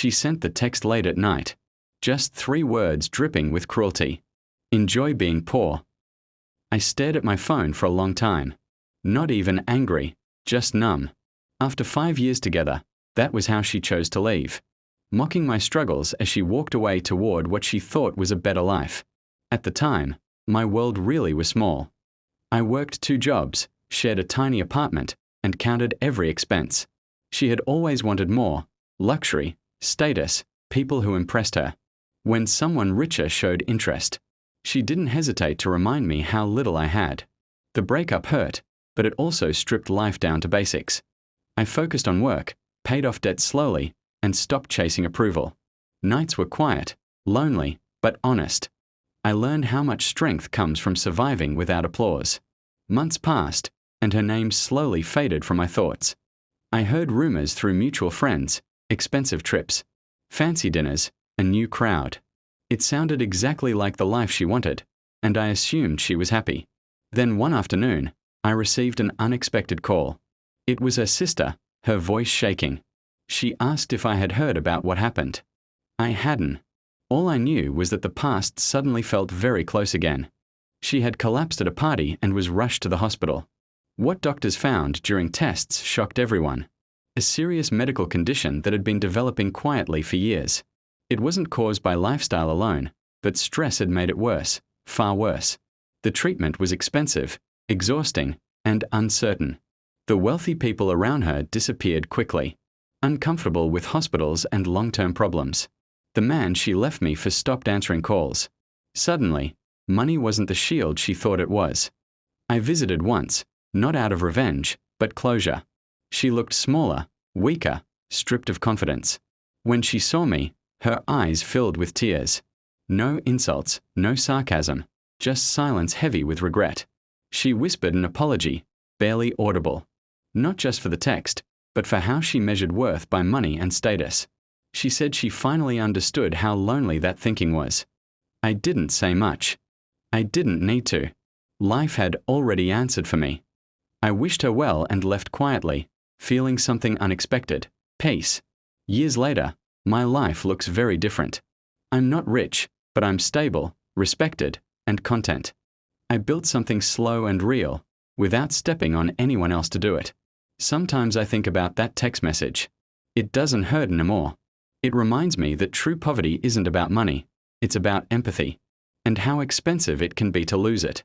She sent the text late at night. Just 3 words dripping with cruelty. Enjoy being poor. I stared at my phone for a long time. Not even angry, just numb. After 5 years together, that was how she chose to leave. Mocking my struggles as she walked away toward what she thought was a better life. At the time, my world really was small. I worked 2 jobs, shared a tiny apartment, and counted every expense. She had always wanted more: luxury, status, people who impressed her. When someone richer showed interest, she didn't hesitate to remind me how little I had. The breakup hurt, but it also stripped life down to basics. I focused on work, paid off debt slowly, and stopped chasing approval. Nights were quiet, lonely, but honest. I learned how much strength comes from surviving without applause. Months passed, and her name slowly faded from my thoughts. I heard rumors through mutual friends: expensive trips, fancy dinners, a new crowd. It sounded exactly like the life she wanted, and I assumed she was happy. Then one afternoon, I received an unexpected call. It was her sister, her voice shaking. She asked if I had heard about what happened. I hadn't. All I knew was that the past suddenly felt very close again. She had collapsed at a party and was rushed to the hospital. What doctors found during tests shocked everyone. A serious medical condition that had been developing quietly for years. It wasn't caused by lifestyle alone, but stress had made it worse, far worse. The treatment was expensive, exhausting, and uncertain. The wealthy people around her disappeared quickly, uncomfortable with hospitals and long-term problems. The man she left me for stopped answering calls. Suddenly, money wasn't the shield she thought it was. I visited once, not out of revenge, but closure. She looked smaller, weaker, stripped of confidence. When she saw me, her eyes filled with tears. No insults, no sarcasm, just silence heavy with regret. She whispered an apology, barely audible. Not just for the text, but for how she measured worth by money and status. She said she finally understood how lonely that thinking was. I didn't say much. I didn't need to. Life had already answered for me. I wished her well and left quietly, feeling something unexpected: peace. Years later, my life looks very different. I'm not rich, but I'm stable, respected, and content. I built something slow and real, without stepping on anyone else to do it. Sometimes I think about that text message. It doesn't hurt anymore. It reminds me that true poverty isn't about money, it's about empathy, and how expensive it can be to lose it.